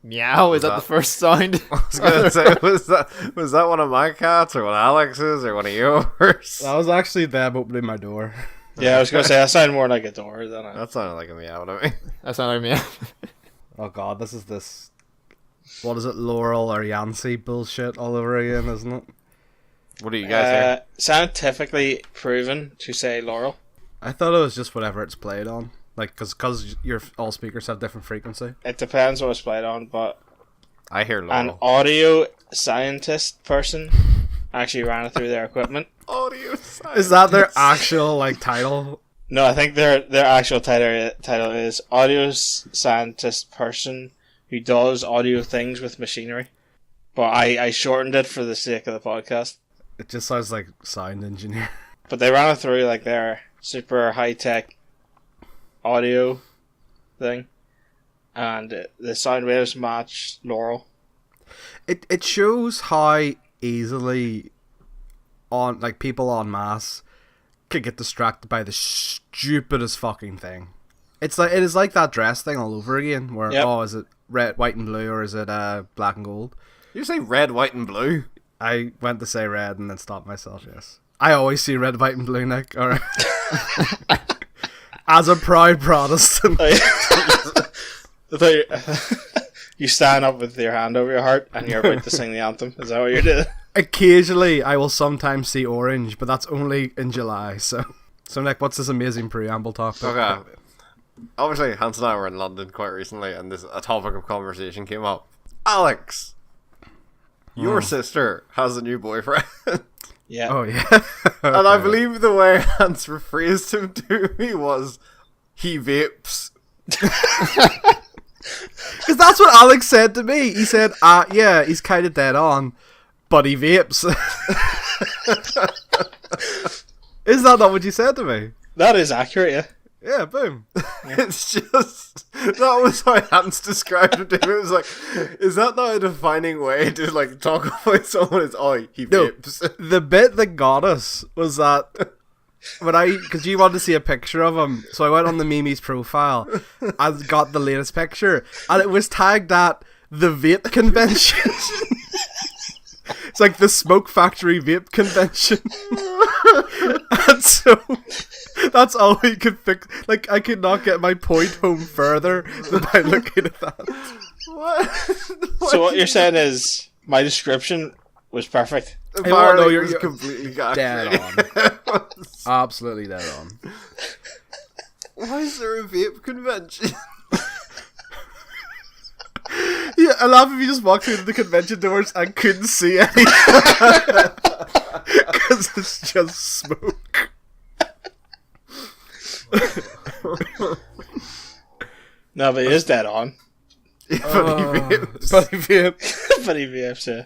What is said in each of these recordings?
Meow, is that the first sound? I was gonna say, was that one of my cats, or one of Alex's, or one of yours? That was actually them opening my door. Yeah, I was gonna say that sounded more like a door than a... That sounded like a meow to me. That sounded like meow. Oh god, this is what is it, Laurel or Yancey bullshit all over again, isn't it? What do you guys hear? Scientifically proven to say Laurel. I thought it was just whatever it's played on. Like, because your all speakers have different frequency. It depends what it's played on, but I hear an Laurel. audio scientist person actually ran it through their equipment. Audio science. Is that their actual, like, title? No, I think their actual title is audio scientist person who does audio things with machinery. But I shortened it for the sake of the podcast. It just sounds like sound engineer. But they ran it through like their super high tech audio thing, and the sound waves match Laurel. It shows how easily people en masse could get distracted by the stupidest fucking thing. It is like that dress thing all over again, where is it red, white, and blue, or is it black and gold? You say red, white, and blue? I went to say red and then stopped myself. Yes, I always see red, white, and blue, Nick. All right. As a proud Protestant. You stand up with your hand over your heart and you're about to sing the anthem. Is that what you're doing? Occasionally, I will sometimes see orange, but that's only in July. So Nick, what's this amazing preamble topic? Okay. Obviously, Hans and I were in London quite recently, and a topic of conversation came up. Alex, your sister has a new boyfriend. Yeah. Oh, yeah. And I believe the way Hans rephrased him to me was, he vapes. Because that's what Alex said to me. He said, yeah, he's kind of dead on, but he vapes. Is that not what you said to me? That is accurate, yeah. Yeah, boom. It's just, that was how Hans described it to me. It was like, is that not a defining way to like talk about someone? It's, he vapes. No, the bit that got us was that because you wanted to see a picture of him, so I went on the Mimi's profile and got the latest picture, and it was tagged at the vape convention. It's like the Smoke Factory vape convention. And so that's all we could fix. Like, I could not get my point home further than by looking at that. What? So what you're saying is my description was perfect. Apparently, you're was completely dead accurate. on. Absolutely dead on. Why is there a vape convention? Yeah, I laugh if you just walked through the convention doors and couldn't see anything. Because it's just smoke. No, but it is dead on. But he vapes. But he vapes. But he vapes, yeah.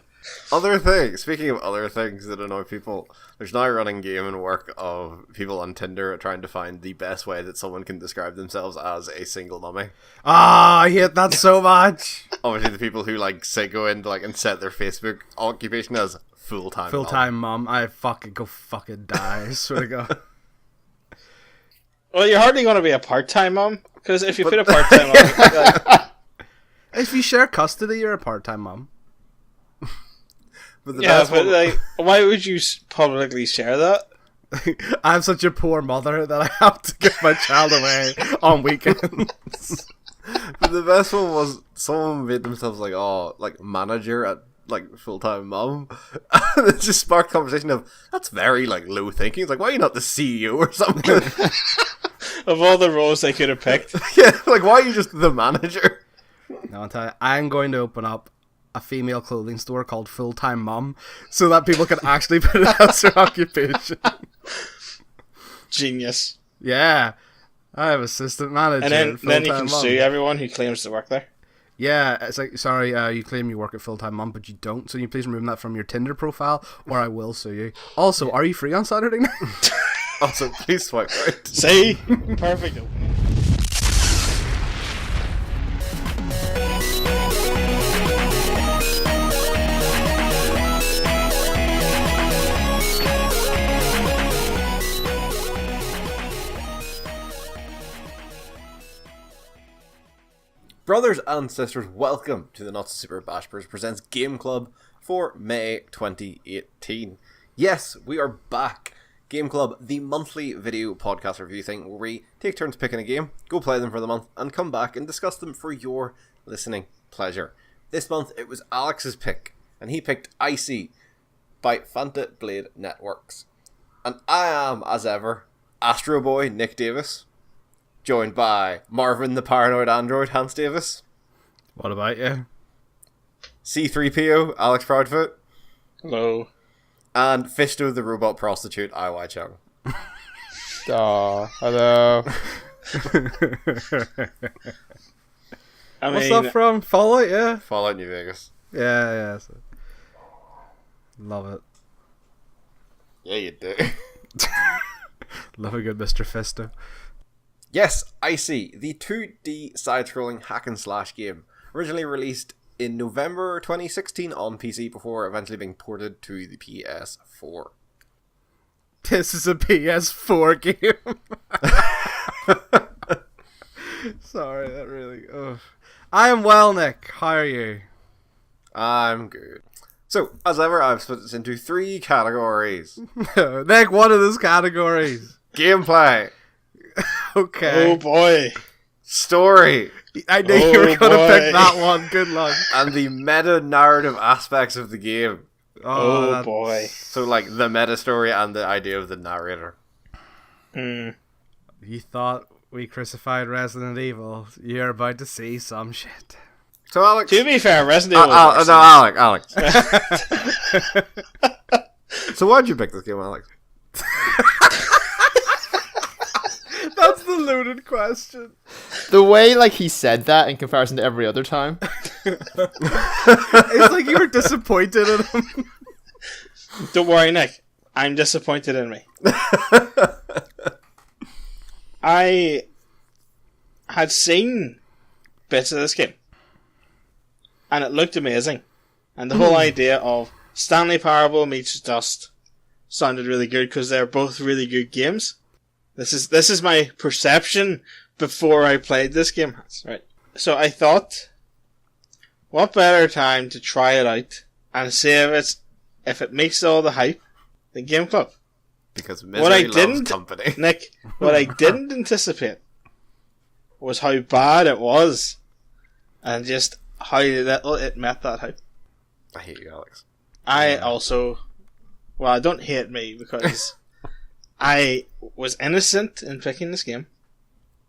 Other things. Speaking of other things that annoy people, there's now a running game and work of people on Tinder trying to find the best way that someone can describe themselves as a single mummy. I hate that so much. Obviously, the people who go into and set their Facebook occupation as full-time mum. I go fucking die. I swear to God. Well, you're hardly going to be a part-time mom, because if you put a part-time mom... If you share custody, you're a part-time mum. But why would you publicly share that? I'm such a poor mother that I have to give my child away on weekends. But the best one was someone made themselves manager at full-time mum. And it just sparked conversation of, that's very low thinking. It's like, why are you not the CEO or something? Of all the roles they could have picked. Yeah, why are you just the manager? No, I'll tell you, I'm going to open up a female clothing store called Full Time Mum, so that people can actually put it as their occupation. Genius. Yeah, I have assistant manager. And then you can mum. sue everyone who claims to work there. Yeah, it's like, sorry, you claim you work at Full Time Mum, but you don't, so you please remove that from your Tinder profile, or I will sue you. Also, are you free on Saturday night? Also, please swipe right. See? Perfect. Brothers and sisters, welcome to the Not So Super Bashpers Presents Game Club for May 2018. Yes, we are back. Game Club, the monthly video podcast review thing where we take turns picking a game, go play them for the month, and come back and discuss them for your listening pleasure. This month it was Alex's pick, and he picked ICEY by Fanta Blade Networks. And I am, as ever, Astro Boy Nick Davis, joined by Marvin the Paranoid Android Hans Davis. What about you? C3PO Alex Proudfoot. Hello. And Fisto the Robot Prostitute IY Chung. Hello. What's that from? Fallout, yeah? Fallout New Vegas. Yeah. Love it. Yeah, you do. Love a good Mr. Fisto. Yes, ICEY, the 2D side-scrolling hack-and-slash game, originally released in November 2016 on PC before eventually being ported to the PS4. This is a PS4 game. Sorry, that really... Ugh. I am well, Nick. How are you? I'm good. So, as ever, I've split this into 3 categories. Nick, what are those categories? Gameplay. Okay. Oh boy. Story. I knew you were going to pick that one. Good luck. And the meta-narrative aspects of the game. Oh boy. So, like, the meta-story and the idea of the narrator. Hmm. You thought we crucified Resident Evil. You're about to see some shit. So, Alex... To be fair, Resident Evil. no, Alex. So, why'd you pick this game, Alex? That's the loaded question. The way he said that in comparison to every other time. It's like you were disappointed in him. Don't worry, Nick. I'm disappointed in me. I had seen bits of this game, and it looked amazing. And the whole idea of Stanley Parable meets Dust sounded really good because they're both really good games. This is my perception before I played this game. Right. So I thought, what better time to try it out and see if it makes all the hype than Game Club. Because misery loves company. Nick, what I didn't anticipate was how bad it was, and just how little it met that hype. I hate you, Alex. I don't hate me because I was innocent in picking this game,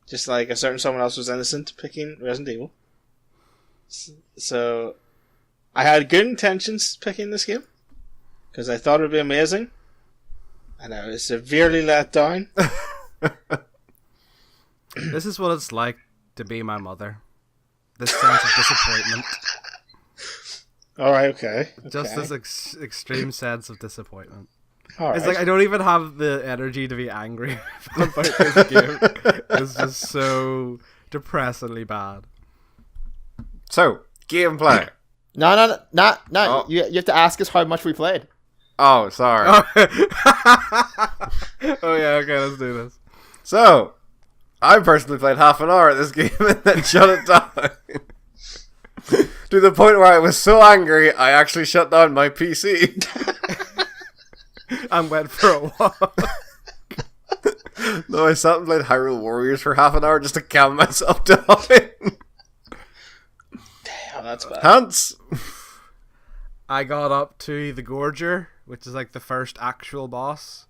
just like a certain someone else was innocent picking Resident Evil. So I had good intentions picking this game because I thought it would be amazing, and I was severely let down. This is what it's like to be my mother. This sense of disappointment. Alright, okay. Just this extreme sense of disappointment. All It's right. like I don't even have the energy to be angry about this game. It's just so depressingly bad. So, gameplay. No. Oh. You have to ask us how much we played. Oh, sorry. Oh yeah, okay, let's do this. So, I personally played half an hour at this game and then shut it down. To the point where I was so angry, I actually shut down my PC. And went for a walk. No, I sat and played Hyrule Warriors for half an hour just to calm myself down. Damn, that's bad. Hans? I got up to the Gorger, which is like the first actual boss,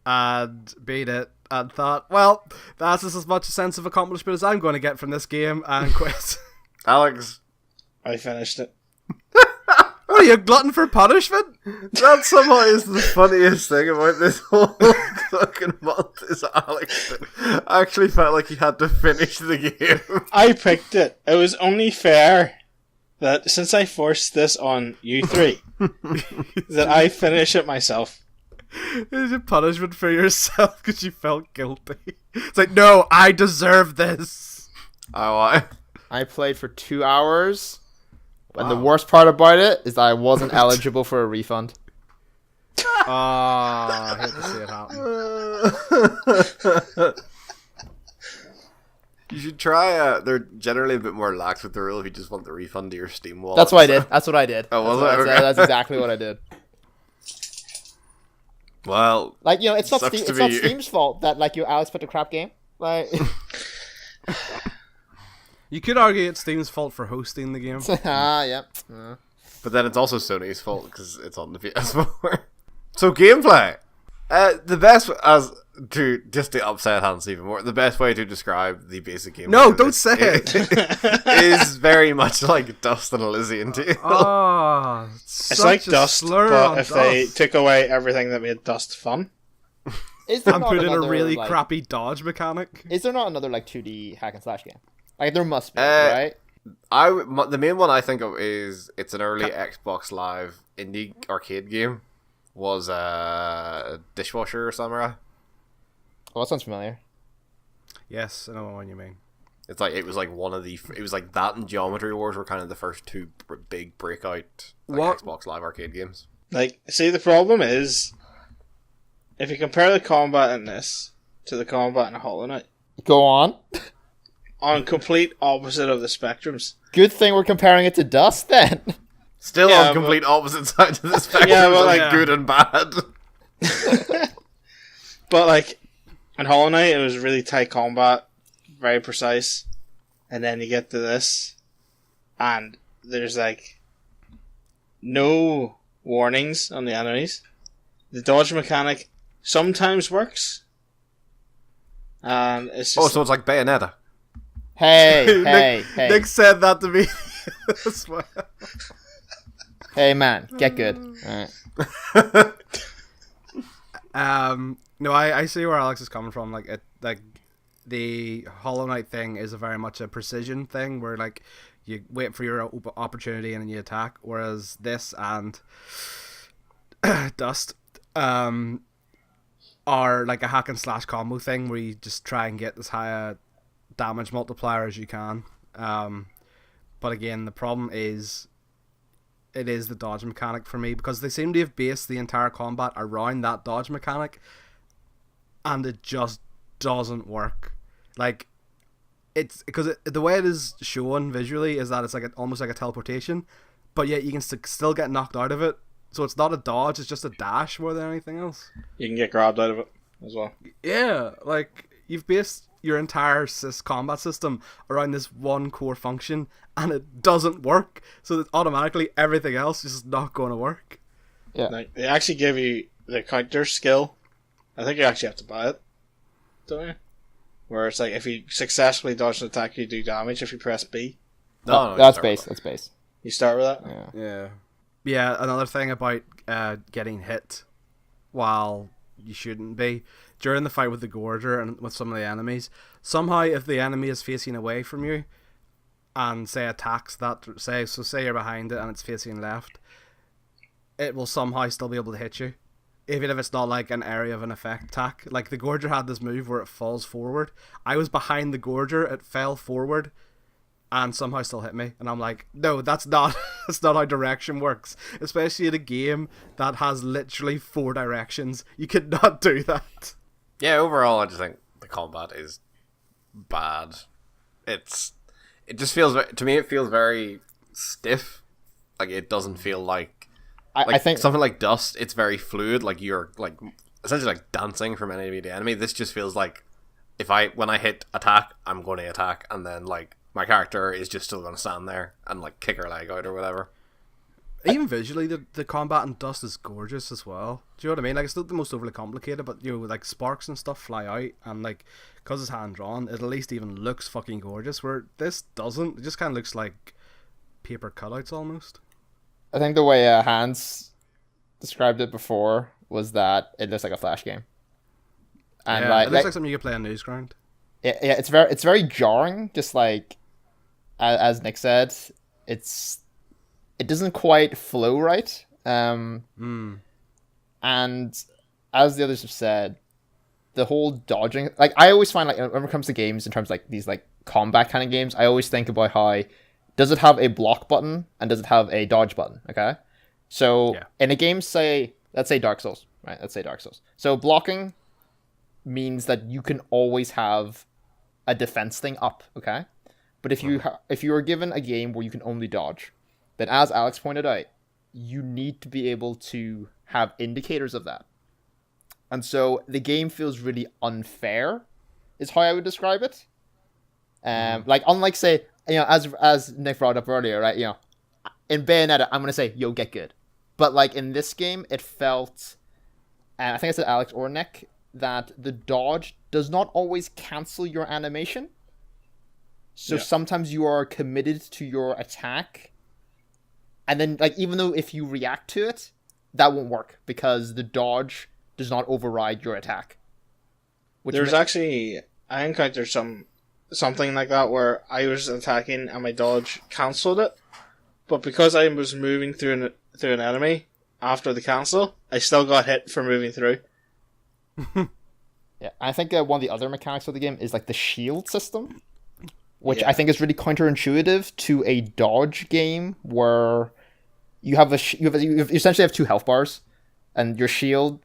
and beat it, and thought, well, that's just as much a sense of accomplishment as I'm going to get from this game, and quit. Alex? I finished it. What are you, a glutton for punishment? That somehow is the funniest thing about this whole fucking month is Alex actually felt like he had to finish the game. I picked it. It was only fair that since I forced this on you three, that I finish it myself. It's a punishment for yourself because you felt guilty. It's like, no, I deserve this. Oh, I played for 2 hours. And the worst part about it is that I wasn't eligible for a refund. I hate to see it happen. You should try. They're generally a bit more lax with the rule if you just want the refund to your Steam wallet. That's what I did. That's what I did. Oh, was that's it? what I- Okay. That's exactly what I did. Well, Like, you know, it's not sucks to it's not be you. Steam's fault that like your Alex put a crap game. Like, You could argue it's Steam's fault for hosting the game. yeah. but then it's also Sony's fault because it's on the PS4. So gameplay. The best as to just to upset Hans even more. The best way to describe the basic gameplay. No, of don't this say it. is very much like Dust and Elysian Tale. Oh, It's like Dust, but if they took away everything that made Dust fun. Is there and not put in a another, really like, crappy dodge mechanic. Is there not another like 2D hack and slash game? Like there must be, Uh, right? The main one I think of is it's an early Xbox Live indie arcade game. Was Dishwasher Samurai. Oh, that sounds familiar. Yes, I know what you mean. It's like it was like that and Geometry Wars were kind of the first two big breakout What? Xbox Live arcade games. Like, see, the problem is, if you compare the combat in this to the combat in Hollow Knight, Go on. on complete opposite of the spectrums. Good thing we're comparing it to Dust then. Still Yeah, on complete opposite sides of the spectrum, Yeah, but, like like- good and bad. But, like, in Hollow Knight, it was really tight combat, very precise, and then you get to this, and there's, like, no warnings on the enemies. The dodge mechanic sometimes works, and it's just... Oh, so it's like Bayonetta. Hey, Nick, hey, hey, Nick said that to me as well. hey, man, get good. Alright. No, I see where Alex is coming from. Like the Hollow Knight thing is a very much a precision thing where like you wait for your opportunity and then you attack. Whereas this and Dust are like a hack and slash combo thing where you just try and get as high a damage multiplier as you can. But again, the problem is it is the dodge mechanic for me because they seem to have based the entire combat around that dodge mechanic and it just doesn't work. Like, it's because the way it is shown visually is that it's like almost like a teleportation, but yet you can still get knocked out of it. So it's not a dodge, it's just a dash more than anything else. You can get grabbed out of it as well. Yeah, like you've based your entire combat system around this one core function and it doesn't work. So that automatically everything else is just not going to work. Yeah. Like, they actually give you the counter skill. I think you actually have to buy it, don't you? Where it's like if you successfully dodge an attack, you do damage if you press B. No, That's sorry. base. That's base. You start with that? Yeah. Yeah. Yeah, another thing about getting hit while you shouldn't be. During the fight with the Gorger and with some of the enemies, somehow if the enemy is facing away from you and say attacks that, say you're behind it and it's facing left, it will somehow still be able to hit you. Even if it's not like an area of an effect attack. Like the Gorger had this move where it falls forward. I was behind the Gorger, it fell forward and somehow still hit me, and I'm like, no, that's not that's not how direction works, especially in a game that has literally 4 directions. You could not do that. Yeah, overall, I just think the combat is bad. It just feels to me it feels very stiff. Like it doesn't feel like I think something like Dust. It's very fluid. Like you're like essentially like dancing from enemy to enemy. This just feels like when I hit attack, I'm going to attack, and then like my character is just still going to stand there and like kick her leg out or whatever. Even visually, the combat in Dust is gorgeous as well. Do you know what I mean? Like, it's not the most overly complicated, but, you know, like, sparks and stuff fly out, and, like, because it's hand-drawn, it at least even looks fucking gorgeous, where this doesn't. It just kind of looks like paper cutouts, almost. I think the way Hans described it before was that it looks like a Flash game. And Yeah, it looks like something you could play on Newsground. yeah, it's very jarring. Just like as Nick said, it doesn't quite flow right. And as the others have said, the whole dodging, like I always find like when it comes to games in terms of like these like combat kind of games, I always think about how does it have a block button and does it have a dodge button? Okay, so in a game, let's say Dark Souls, right? Let's say Dark Souls. So blocking means that you can always have a defense thing up, okay? But if you are given a game where you can only dodge, then as Alex pointed out, you need to be able to have indicators of that. And so the game feels really unfair, is how I would describe it. Like, unlike, say, as Nick brought up earlier, right? In Bayonetta, I'm gonna say, yo, get good. But like in this game, it felt, and I think I said Alex or Nick, that the dodge does not always cancel your animation. So sometimes you are committed to your attack, and then like even though if you react to it, that won't work because the dodge does not override your attack. There's actually, I encountered something like that where I was attacking and my dodge cancelled it, but because I was moving through an enemy after the cancel, I still got hit for moving through. Yeah, I think one of the other mechanics of the game is like the shield system, which I think is really counterintuitive to a dodge game where you essentially have 2 health bars, and your shield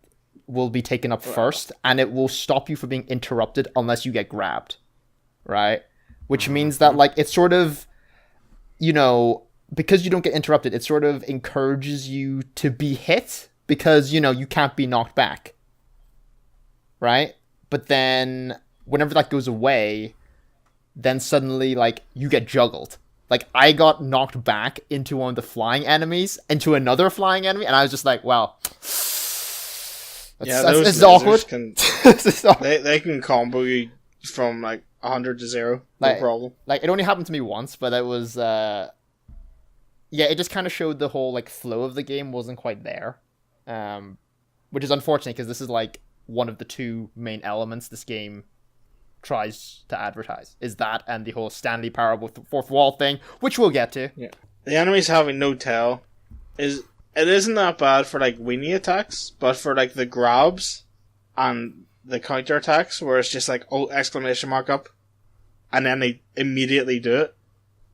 will be taken up first, and it will stop you from being interrupted unless you get grabbed, right? Which means that like it's sort of, because you don't get interrupted, it sort of encourages you to be hit because you can't be knocked back, right? But then whenever that goes away, then suddenly like you get juggled. Like I got knocked back into one of the flying enemies, into another flying enemy, and I was just like, wow. Those it's awkward. They can combo you from like 100 to 0, no problem. Like it only happened to me once, but it was it just kind of showed the whole like flow of the game wasn't quite there, which is unfortunate because this is like one of the 2 main elements this game tries to advertise, is that and the whole Stanley Parable fourth wall thing, which we'll get to. Yeah, the enemies having no tail it isn't that bad for like weenie attacks, but for like the grabs and the counter attacks where it's just like exclamation mark up and then they immediately do it,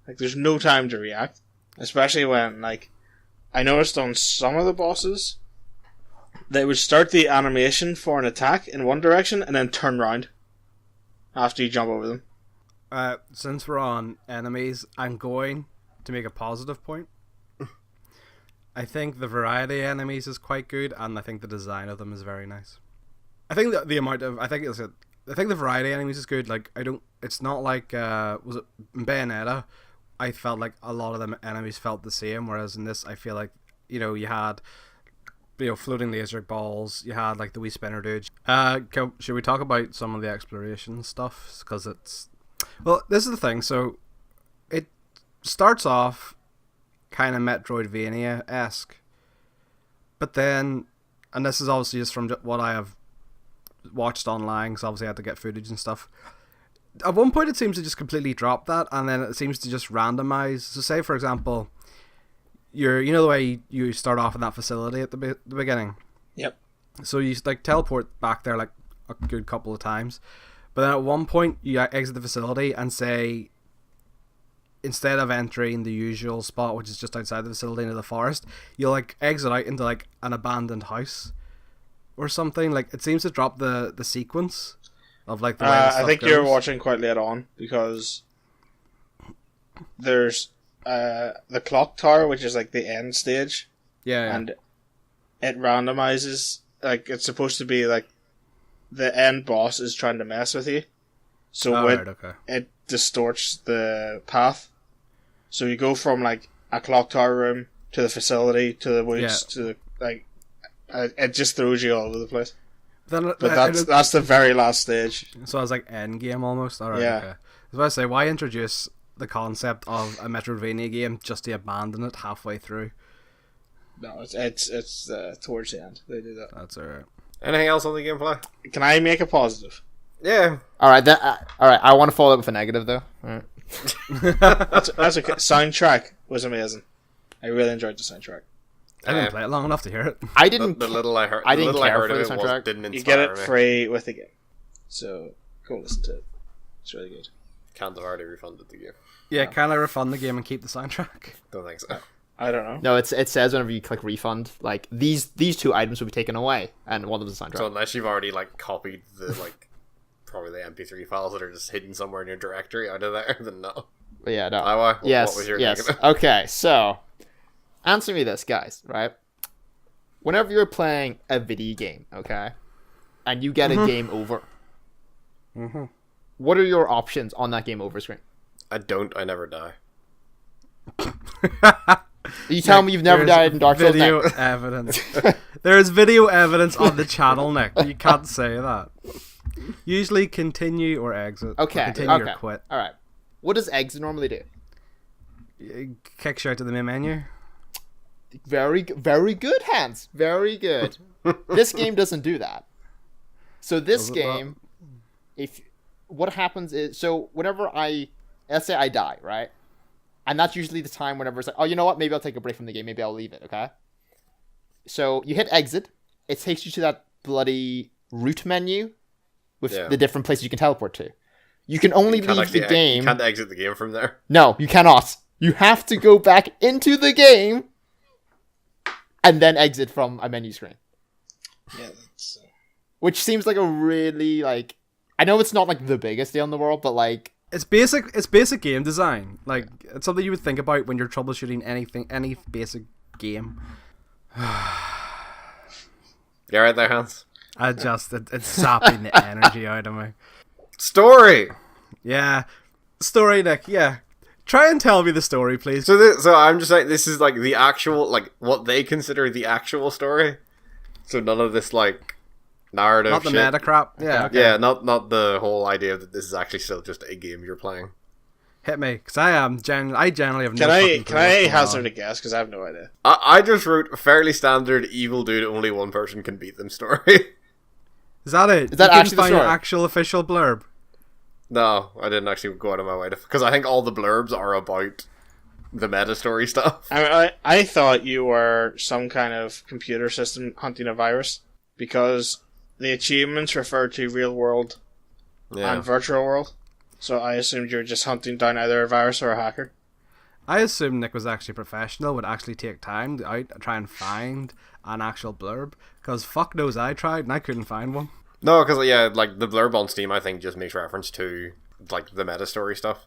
like there's no time to react, especially when like I noticed on some of the bosses they would start the animation for an attack in one direction and then turn around after you jump over them. Since we're on enemies, I'm going to make a positive point. I think the variety of enemies is quite good, and I think the design of them is very nice. I think the amount of I think the variety of enemies is good. Like it's not like was it in Bayonetta? I felt like a lot of the enemies felt the same, whereas in this I feel like you had floating laser balls, you had like the wee spinner dude. Should we talk about some of the exploration stuff? Because this is the thing. So it starts off kind of Metroidvania-esque, but then, and this is obviously just from what I have watched online, because obviously I had to get footage and stuff. At one point it seems to just completely drop that, and then it seems to just randomize. So say for example, the way you start off in that facility at the beginning. Yep. So you like teleport back there like a good couple of times, but then at one point you exit the facility and say, instead of entering the usual spot, which is just outside the facility into the forest, you'll like exit out into like an abandoned house or something. Like it seems to drop the sequence of like the way the stuff I think goes. You're watching quite late on, because there's the clock tower, which is like the end stage. Yeah. And it randomizes, like it's supposed to be like the end boss is trying to mess with you. So it distorts the path. So you go from like a clock tower room to the facility to the woods to the, like it just throws you all over the place. But that's the very last stage. So it's like end game almost. Alright, yeah. Okay. I was about to say, why introduce the concept of a Metroidvania game just to abandon it halfway through? No, it's towards the end they do that. That's alright. Anything else on the gameplay? Can I make a positive? Yeah. All right, I want to follow up with a negative though. All right. That's okay. Soundtrack was amazing. I really enjoyed the soundtrack. I didn't play it long enough to hear it. I didn't. The little I heard. I didn't the little care I heard for of the it soundtrack. didn't You get inspire it me. free with the game, so go listen to it. It's really good. Can't have already refunded the game. Yeah, can I refund the game and keep the soundtrack? Don't think so. I don't know. No, it says whenever you click refund, like these 2 items will be taken away, and one of them is a soundtrack. So unless you've already like copied the like probably the MP3 files that are just hidden somewhere in your directory out of there, then no. But yeah, no. What was your yes. thinking? Okay, so answer me this, guys. Right? Whenever you're playing a video game, okay, and you get a game over, what are your options on that game over screen? I never die. You tell me you've never died in Dark Souls. Video evidence. There's video evidence on the channel, Nick. You can't say that. Usually continue or exit. Okay. Continue or quit. All right. What does exit normally do? Kicks you out to the main menu. Very good, Hans. Very good. This game doesn't do that. So this game, what happens is, so whenever let's say I die, right? And that's usually the time whenever it's like, oh, you know what? Maybe I'll take a break from the game. Maybe I'll leave it, okay? So you hit exit. It takes you to that bloody route menu with the different places you can teleport to. You can only leave the game. You can't exit the game from there. No, you cannot. You have to go back into the game and then exit from a menu screen. Yeah, that's... Which seems like a really, like... I know it's not, like, the biggest deal in the world, but, like... It's basic game design. Like, it's something you would think about when you're troubleshooting any basic game. You alright there, Hans? It's sapping the energy out of me. Story! Yeah. Story, Nick, yeah. Try and tell me the story, please. So I'm just like, this is like the actual, like, what they consider the actual story. So none of this, like, narrative not the shit. meta crap. Yeah, okay. Yeah, not the whole idea that this is actually still just a game you're playing. Hit me, because I generally have no Can fucking I clue hazard a guess? Because I have no idea. I just wrote fairly standard evil dude, only one person can beat them story. Is that it? Is that you actually the find story? an actual official blurb? No, I didn't actually go out of my way to, because I think all the blurbs are about the meta story stuff. I thought you were some kind of computer system hunting a virus, because the achievements refer to real world and virtual world. So I assumed you were just hunting down either a virus or a hacker. I assumed Nick was actually professional, would actually take time to try and find an actual blurb, because fuck knows I tried and I couldn't find one. No, because like the blurb on Steam, I think just makes reference to like the meta story stuff.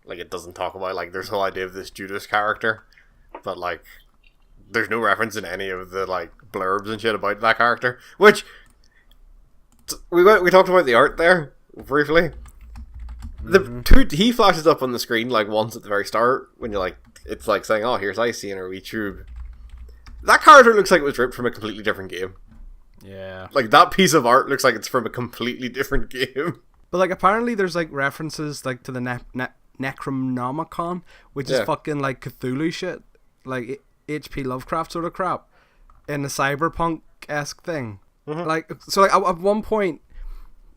Like it doesn't talk about like there's the whole idea of this Judas character, but like there's no reference in any of the like blurbs and shit about that character. Which we talked about the art there briefly. He flashes up on the screen like once at the very start when you're like, it's like saying, "Oh, here's ICEY in our wee tube." That character looks like it was ripped from a completely different game. Yeah. Like that piece of art looks like it's from a completely different game. But like apparently there's like references like to the Necronomicon, which is fucking like Cthulhu shit, like H.P. Lovecraft sort of crap, in the cyberpunk-esque thing. Like so, like at one point,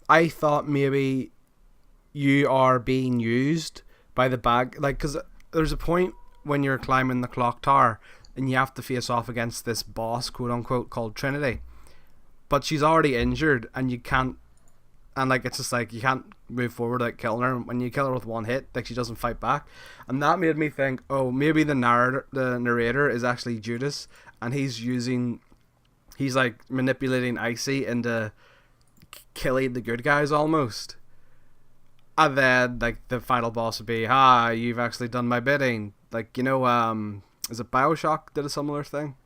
I thought maybe you are being used by the bag, like because there's a point when you're climbing the clock tower and you have to face off against this boss, quote unquote, called Trinity, but she's already injured and you can't. And like it's just like you can't move forward like killing her. When you kill her with one hit, like she doesn't fight back, and that made me think, oh, maybe the narrator is actually Judas, and he's like manipulating ICEY into killing the good guys almost. And then like the final boss would be, you've actually done my bidding. Like is it BioShock did a similar thing?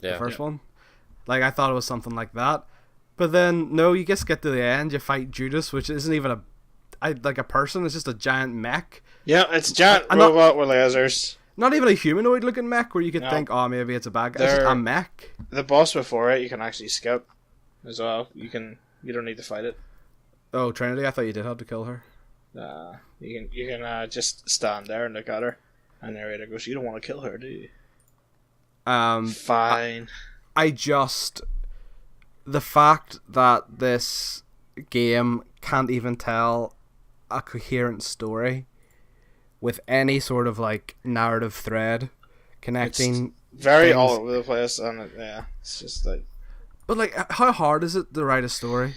Yeah, the first one. Like I thought it was something like that. But then, no, you just get to the end, you fight Judas, which isn't even a person, it's just a giant mech. Yeah, it's a giant robot with lasers. Not even a humanoid-looking mech where you could think, oh, maybe it's a bad guy. It's just a mech. The boss before it, you can actually skip as well. You don't need to fight it. Oh, Trinity, I thought you did have to kill her. You can just stand there and look at her, and narrator goes, "You don't want to kill her, do you?" Fine. The fact that this game can't even tell a coherent story with any sort of like narrative thread connecting, it's very things. All over the place, and it's just like. But like, how hard is it to write a story?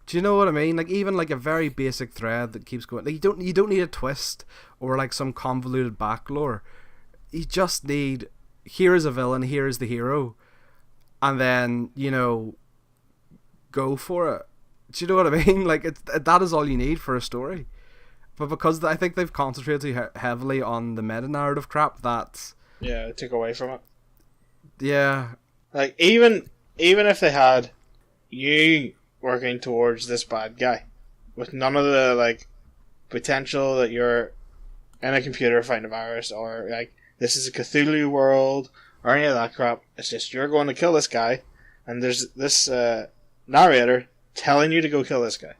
Do you know what I mean? Like even like a very basic thread that keeps going. Like you don't need a twist or like some convoluted backlore. You just need, here is a villain, here is the hero. And then, go for it. Do you know what I mean? Like, that is all you need for a story. But because I think they've concentrated too heavily on the meta-narrative crap, that's... Yeah, take away from it. Yeah. Like, even if they had you working towards this bad guy, with none of the, like, potential that you're in a computer find a virus, or, like, this is a Cthulhu world, or any of that crap, it's just you're going to kill this guy, and there's this narrator telling you to go kill this guy.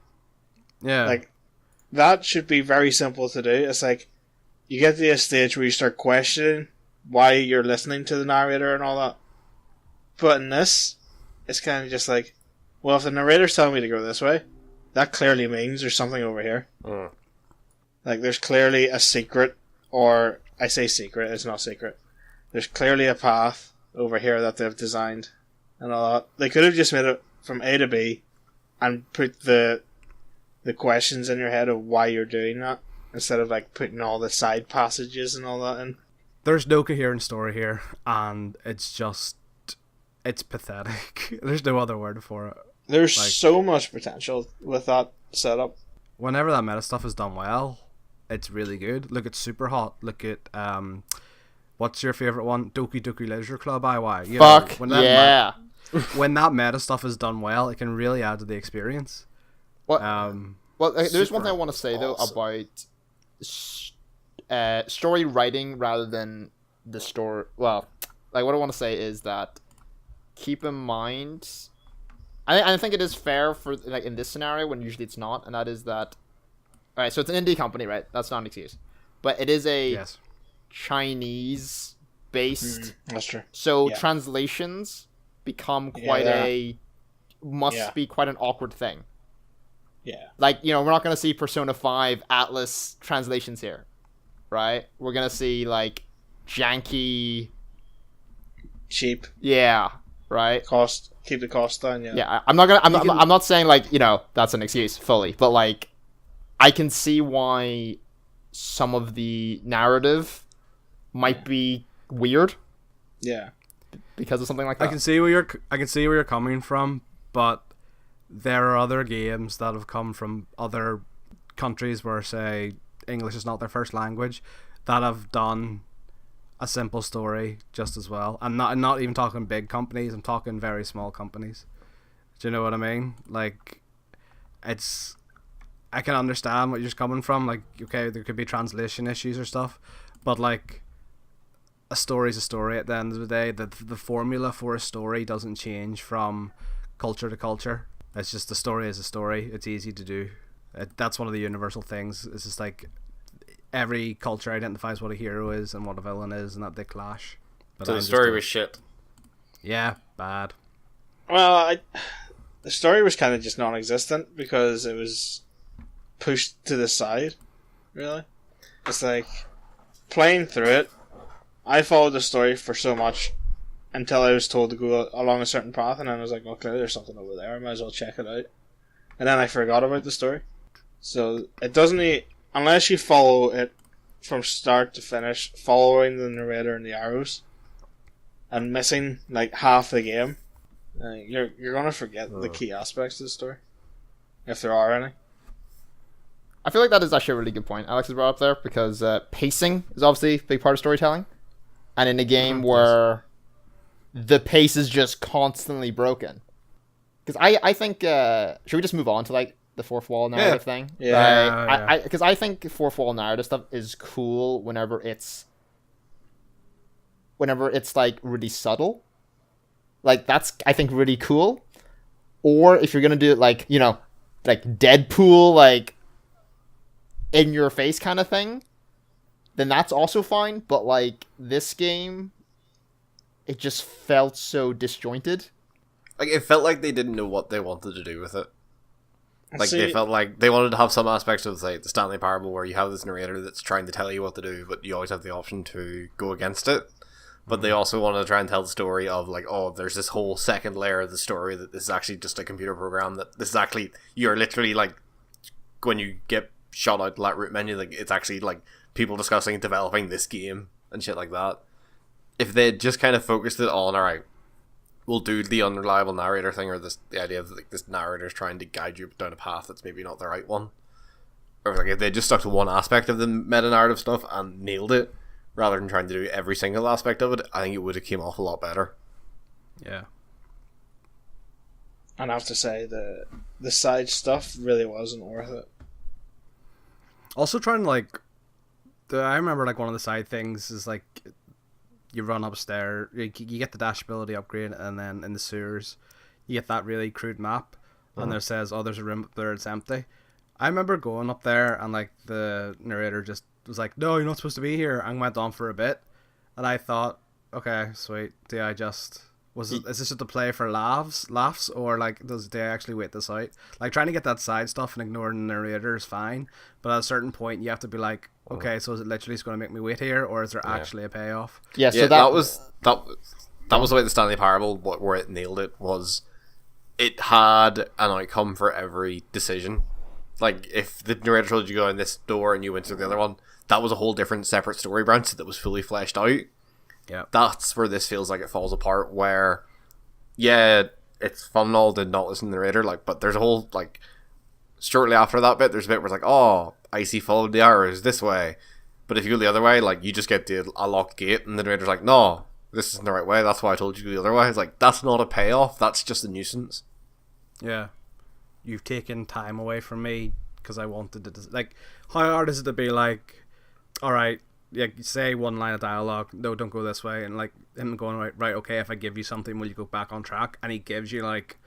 Yeah. Like, that should be very simple to do. It's like, you get to a stage where you start questioning why you're listening to the narrator and all that. But in this, it's kind of just like, well, if the narrator's telling me to go this way, that clearly means there's something over here. Like, there's clearly a secret, or, I say secret, it's not secret. There's clearly a path over here that they've designed and all that. They could have just made it from A to B and put the questions in your head of why you're doing that, instead of, like, putting all the side passages and all that in. There's no coherent story here, and it's pathetic. There's no other word for it. There's so much potential with that setup. Whenever that meta stuff is done well, it's really good. Look at Superhot. Look at what's your favorite one? Doki Doki Leisure Club IY. You know, Fuck yeah! When that meta stuff is done well, it can really add to the experience. What? Well, there's one thing I want to say though awesome. about story writing rather than the story. Well, like what I want to say is that keep in mind. I think it is fair for like in this scenario when usually it's not, and that is that. All right, so it's an indie company, right? That's not an excuse, but it is a Chinese based. That's true. So translations become quite be quite an awkward thing. Yeah. Like, you know, we're not going to see Persona 5 Atlas translations here, right? We're going to see, like, janky... Cheap. Yeah, right? Keep the cost down, yeah. Yeah, I'm not saying, like, you know, that's an excuse fully, but, like, I can see why some of the narrative might be weird. Yeah. Because of something like that. I can see where you're coming from, but there are other games that have come from other countries where, say, English is not their first language, that have done a simple story just as well. I'm not even talking big companies. I'm talking very small companies. Do you know what I mean? Like, I can understand what you're coming from. Like, okay, there could be translation issues or stuff, but like, a story's a story at the end of the day. The formula for a story doesn't change from culture to culture. It's just the story is a story. It's easy to do. That's one of the universal things. It's just like every culture identifies what a hero is and what a villain is, and that they clash. But so the story was shit. Yeah, bad. Well, the story was kind of just non-existent because it was pushed to the side, really. It's like, playing through it, I followed the story for so much until I was told to go along a certain path, and then I was like, okay, there's something over there, I might as well check it out. And then I forgot about the story. So, it doesn't need, unless you follow it from start to finish, following the narrator and the arrows, and missing, like, half the game, you're gonna forget the key aspects of the story. If there are any. I feel like that is actually a really good point Alex has brought up there, because pacing is obviously a big part of storytelling. And in a game where the pace is just constantly broken. Because I think, should we just move on to, like, the fourth wall narrative thing? Yeah. Because I think fourth wall narrative stuff is cool whenever it's like really subtle. Like, that's, I think, really cool. Or if you're gonna do it like, you know, like Deadpool, like, in your face kind of thing, then that's also fine. But like, this game, it just felt so disjointed. Like, it felt like they didn't know what they wanted to do with it. Like, See, they felt like they wanted to have some aspects of, like, the Stanley Parable where you have this narrator that's trying to tell you what to do, but you always have the option to go against it. But they also wanted to try and tell the story of, like, oh, there's this whole second layer of the story that this is actually just a computer program, that this is actually, you're literally, like, when you get shot out that root menu, like, it's actually, like, people discussing developing this game and shit like that. If they'd just kind of focused it on, alright, will do the unreliable narrator thing, or the idea of like this narrator is trying to guide you down a path that's maybe not the right one. Or like if they just stuck to one aspect of the meta narrative stuff and nailed it, rather than trying to do every single aspect of it, I think it would have came off a lot better. Yeah. And I have to say the side stuff really wasn't worth it. Also trying like I remember like one of the side things is like you run upstairs, you get the dash ability upgrade, and then in the sewers you get that really crude map, and there says, oh, there's a room up there, it's empty. I remember going up there and like the narrator just was like, no, you're not supposed to be here, and went on for a bit, and I thought, okay, sweet, do I just is this just a play for laughs, or like do I actually wait this out? Like trying to get that side stuff and ignoring the narrator is fine, but at a certain point you have to be like, okay, so is it literally just going to make me wait here, or is there actually a payoff? Yeah, so Yeah, that was the way the Stanley Parable, where it nailed it, was it had an outcome for every decision. Like, if the narrator told you to go in this door and you went to the other one, that was a whole different separate story branch that was fully fleshed out. Yeah, That's where this feels like it falls apart, where, yeah, it's fun and all to not listen to the narrator, like, but there's a whole, like, shortly after that bit, there's a bit where it's like, oh, ICEY followed the arrows this way. But if you go the other way, like, you just get a locked gate, and the narrator's like, no, this isn't the right way, that's why I told you to go the other way. It's like, that's not a payoff, that's just a nuisance. yeah. You've taken time away from me because I wanted to. Like, how hard is it to be like, all right, yeah, say one line of dialogue, no, don't go this way, and like him going, right, okay, if I give you something, will you go back on track? And he gives you like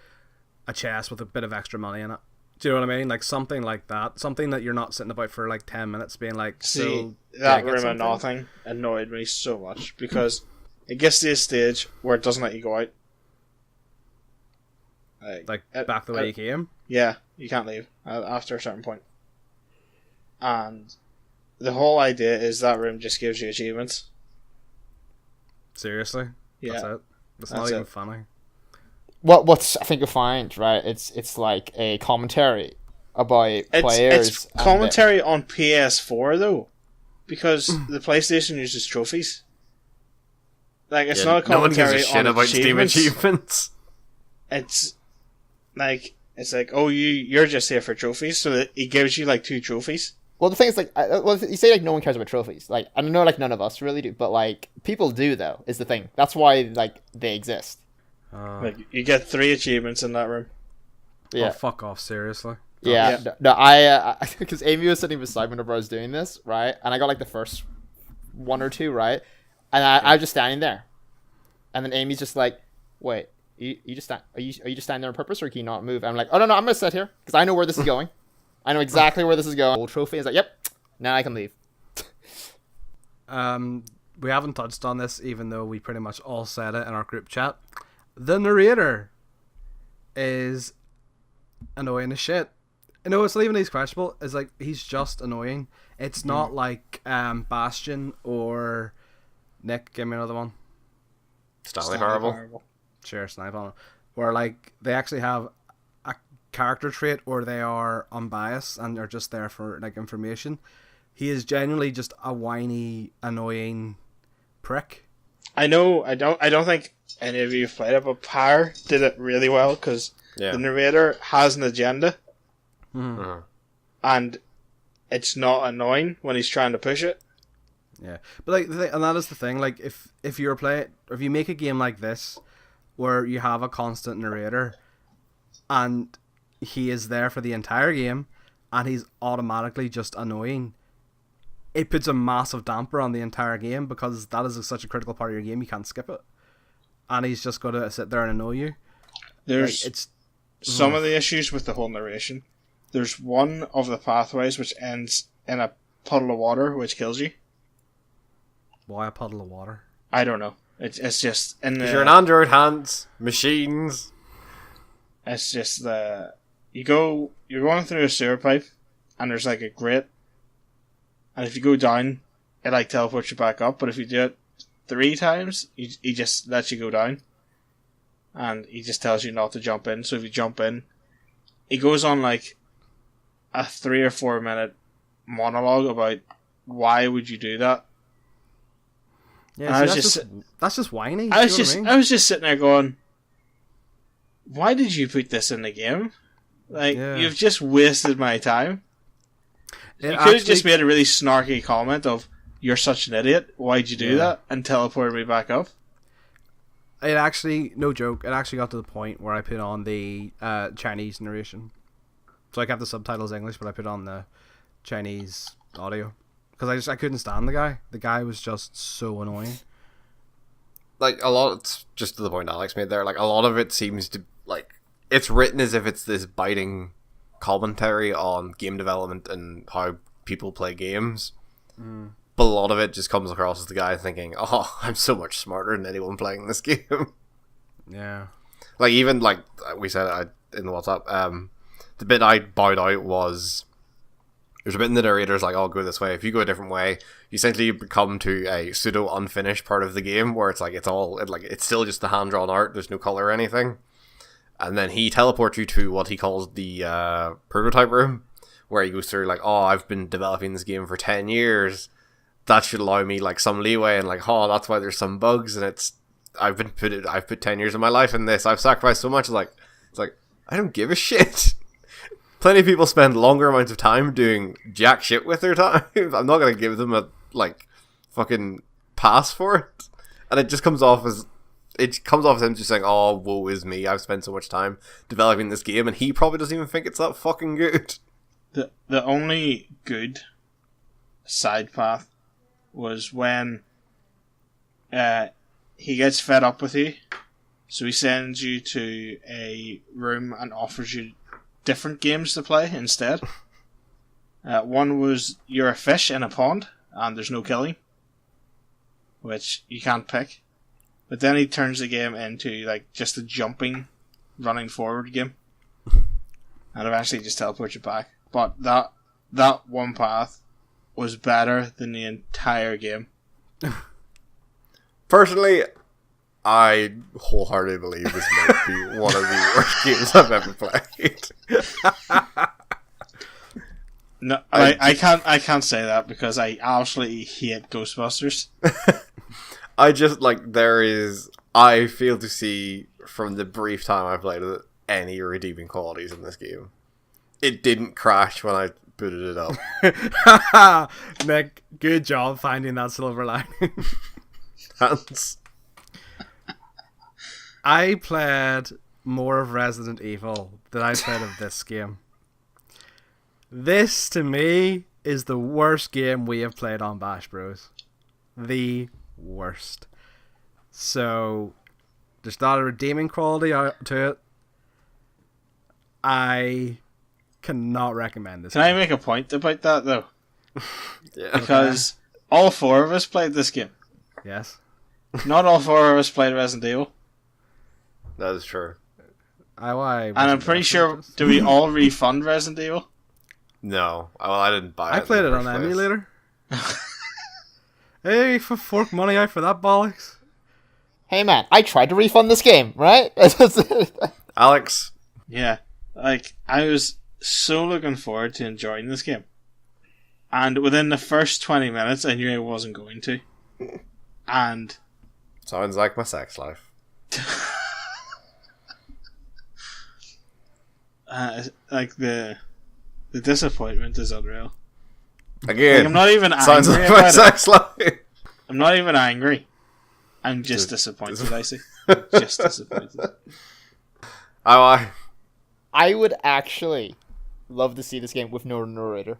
a chest with a bit of extra money in it. Do you know what I mean? Like something like that, something that you're not sitting about for like 10 minutes being like, See, so that room of nothing annoyed me so much because it gets to a stage where it doesn't let you go out. Like back the way you came. Yeah, you can't leave after a certain point. And the whole idea is that room just gives you achievements. Seriously? Yeah. That's it. It's not even funny. What's I think you'll find, right? It's like a commentary about players. It's commentary on PS4 though, because the PlayStation uses trophies. Like it's not a commentary no one gives a shit on about Steam achievements. It's like, oh, you're just here for trophies, so that he gives you like 2 trophies. Well, the thing is, like, you say like no one cares about trophies. Like, I know, like none of us really do, but like people do though. Is the thing. That's why like they exist. Like you get 3 achievements in that room. Yeah. Oh, fuck off! Seriously. Yeah. Yeah. No, I because Amy was sitting beside me whenever I was doing this, right? And I got like the first 1 or 2, right? And I was just standing there, and then Amy's just like, "Wait, you just stand? Are you just standing there on purpose, or can you not move?" And I'm like, "Oh no, I'm gonna sit here because I know where this is going. I know exactly where this is going." Old trophy is like, "Yep, now I can leave." We haven't touched on this, even though we pretty much all said it in our group chat. The narrator is annoying as shit. No, it's not even he's questionable. It's like he's just annoying. It's not like Bastion or Nick. Give me another one. Stanley Parable. Sure, Snipe on it. Where like they actually have a character trait, or they are unbiased and are just there for like information. He is genuinely just a whiny, annoying prick. I know. I don't think any of you played it, but Pyre did it really well because the narrator has an agenda, and it's not annoying when he's trying to push it. Yeah, but like, and that is the thing. Like, if you make a game like this, where you have a constant narrator, and he is there for the entire game, and he's automatically just annoying, it puts a massive damper on the entire game because that is such a critical part of your game. You can't skip it, and he's just going to sit there and annoy you. There's like, some of the issues with the whole narration. There's one of the pathways which ends in a puddle of water, which kills you. Why a puddle of water? I don't know. It's just in the. You're an Android hands machines. It's just you're going through a sewer pipe, and there's like a grate, and if you go down, it like teleports you back up. But if you do it 3 times, he just lets you go down, and he just tells you not to jump in. So if you jump in, he goes on like a 3 or 4 minute monologue about why would you do that. Yeah, see, that's just whiny. I was just sitting there going, why did you put this in the game? Like, Yeah. you've just wasted my time. It You could have actually- just made a really snarky comment of, "You're such an idiot, why'd you do that?" and teleported me back up. It actually, no joke, it actually got to the point where I put on the Chinese narration. So I kept the subtitles English, but I put on the Chinese audio. Because I couldn't stand the guy. The guy was just so annoying. Like, a lot, it's just to the point Alex made there, like, a lot of it seems to, like, it's written as if it's this biting commentary on game development and how people play games. But a lot of it just comes across as the guy thinking, oh, I'm so much smarter than anyone playing this game. Yeah. Like, even, like, we said in the WhatsApp, the bit I bowed out was, there's a bit in the narrator's like, oh, go this way. If you go a different way, you essentially come to a pseudo unfinished part of the game where it's like, it's still just the hand-drawn art, there's no color or anything. And then he teleports you to what he calls the prototype room, where he goes through like, oh, I've been developing this game for 10 years. That should allow me like some leeway, and like, oh, that's why there's some bugs, and I've put 10 years of my life in this. I've sacrificed so much. It's like I don't give a shit. Plenty of people spend longer amounts of time doing jack shit with their time. I'm not gonna give them a like fucking pass for it. And it just comes off as him just saying, oh, woe is me, I've spent so much time developing this game, and he probably doesn't even think it's that fucking good. The only good side path was when he gets fed up with you, so he sends you to a room and offers you different games to play instead. One was you're a fish in a pond and there's no killing, which you can't pick. But then he turns the game into like just a jumping, running forward game, and eventually just teleports you back. But that one path was better than the entire game. Personally, I wholeheartedly believe this might be one of the worst games I've ever played. No, I can't say that because I absolutely hate Ghostbusters. I just I fail to see from the brief time I played it any redeeming qualities in this game. It didn't crash when I booted it up. Nick, good job finding that silver lining. Hands. I played more of Resident Evil than I played of this game. This, to me, is the worst game we have played on Bash Bros. The worst. So, there's not a redeeming quality to it. I cannot recommend this Can I make a point about that though? Yeah. Because all four of us played this game. Yes. Not all four of us played Resident Evil. That is true. And I'm pretty sure, do we all refund Resident Evil? No. Well, I didn't buy it. I played it on emulator. Hey, for fork money out for that bollocks. Hey man, I tried to refund this game, right? Alex. Yeah. Like, I was so looking forward to enjoying this game. And within the first 20 minutes, I knew I wasn't going to. And... Sounds like my sex life. like, the disappointment is unreal. Again, Like, I'm not even sounds angry like my about it. sex life. I'm not even angry. I'm just disappointed, Icy. Just disappointed. I would actually love to see this game with no narrator.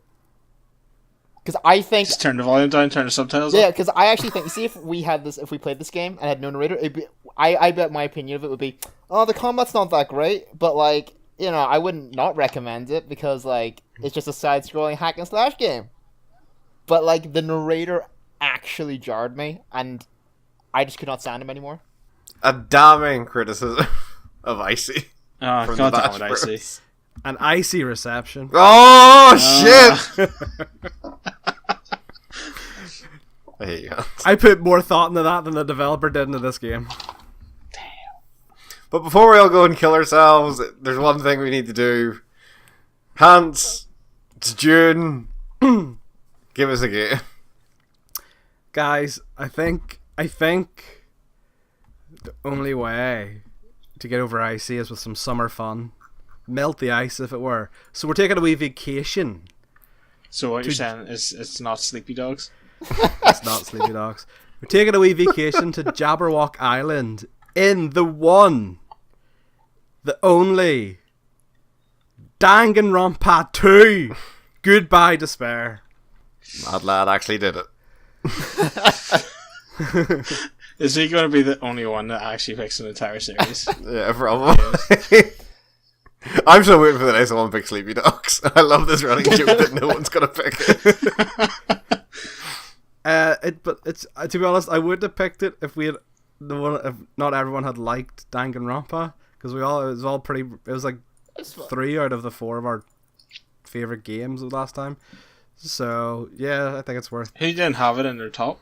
Because I think... Just turn the volume down, turn the subtitles Yeah, up. because I actually think... See, if we played this game and had no narrator, I bet my opinion of it would be, oh, the combat's not that great, but, like, you know, I wouldn't not recommend it because, like, it's just a side-scrolling hack-and-slash game. But, like, the narrator actually jarred me, and I just could not stand him anymore. A damning criticism of ICEY. Oh, from God the damn Bash it, Bros. Icy. An icy reception. Oh, shit! I hate you. I put more thought into that than the developer did into this game. But before we all go and kill ourselves, there's one thing we need to do. Hans, it's June. Give us a game. Guys, I think the only way to get over ICEY is with some summer fun. Melt the ice, if it were. So we're taking a wee vacation. So what you're saying is it's not Sleepy Dogs? It's not Sleepy Dogs. We're taking a wee vacation to Jabberwock Island in the one, the only, Danganronpa 2. Goodbye, despair. Mad lad actually did it. Is he going to be the only one that actually picks an entire series? Yeah, probably. I'm still waiting for the next one. Pick Sleepy Dogs. I love this running joke that no one's gonna pick it. But it's to be honest, I would have picked it if we had if not everyone had liked Danganronpa, because it was like 3 out of the 4 of our favorite games of last time. So yeah, I think it's worth. Who didn't have it in their top?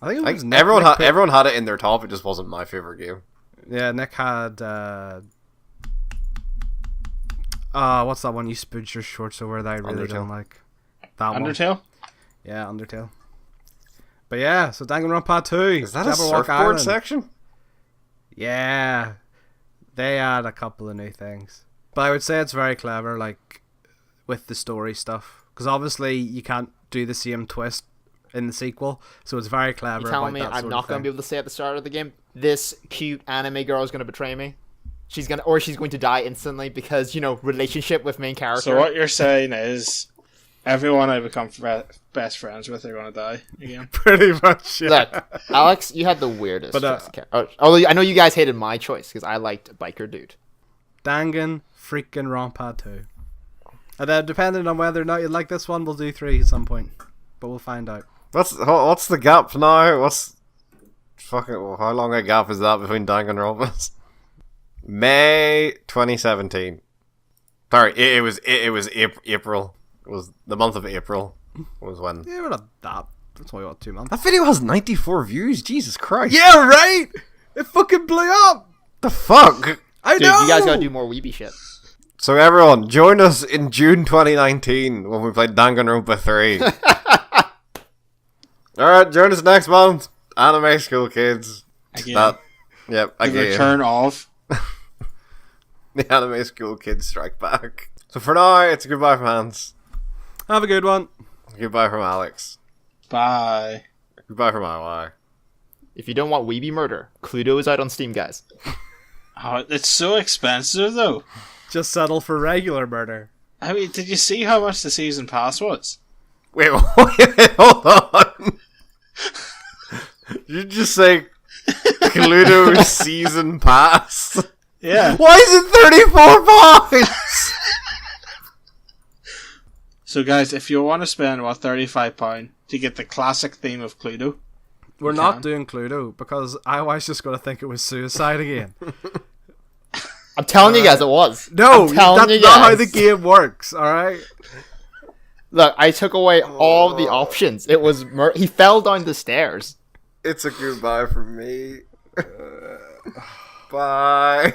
I think it was everyone had it in their top. It just wasn't my favorite game. Yeah, Nick had. What's that one you spooge your shorts over that I really don't like? That Undertale? one. Yeah, Undertale. But yeah, so Danganronpa 2. Is that a surfboard section? Yeah. They add a couple of new things. But I would say it's very clever, like, with the story stuff. Because obviously you can't do the same twist in the sequel, so it's very clever. You're telling me I'm not going to be able to say at the start of the game, this cute anime girl is going to betray me? She's going to die instantly because, relationship with main character. So what you're saying is everyone I become best friends with are going to die again? Pretty much, yeah. Look, Alex, you had the weirdest choice. Although I know you guys hated my choice because I liked Biker Dude. Dangan freaking Rompa 2. And then depending on whether or not you like this one, we'll do 3 at some point. But we'll find out. What's the gap now? How long a gap is that between Danganronpas? May 2017. Sorry, it was April. It was the month of April. Was when. Yeah, we're not that. It's only 2 months. That video has 94 views. Jesus Christ. Yeah, right. It fucking blew up. The fuck. I Dude, know. you guys gotta do more weeby shit. So everyone, join us in June 2019 when we play Danganronpa 3. Alright, join us next month. Anime School Kids. Again. The again. Return of the Anime School Kids strike back. So for now, it's a goodbye from Hans. Have a good one. Goodbye from Alex. Bye. Goodbye from IY. If you don't want weeby murder, Cluedo is out on Steam, guys. Oh, it's so expensive though. Just settle for regular murder. I mean, did you see how much the season pass was? Wait, hold on. Did you just say Cluedo season pass? Yeah. Why is it £34? So guys, if you want to spend £35 to get the classic theme of Cluedo, we're not doing Cluedo because I was just going to think it was suicide again. I'm telling you guys it was. No, that's not how the game works, alright? Look, I took away all the options. It was he fell down the stairs. It's a goodbye from me. Bye.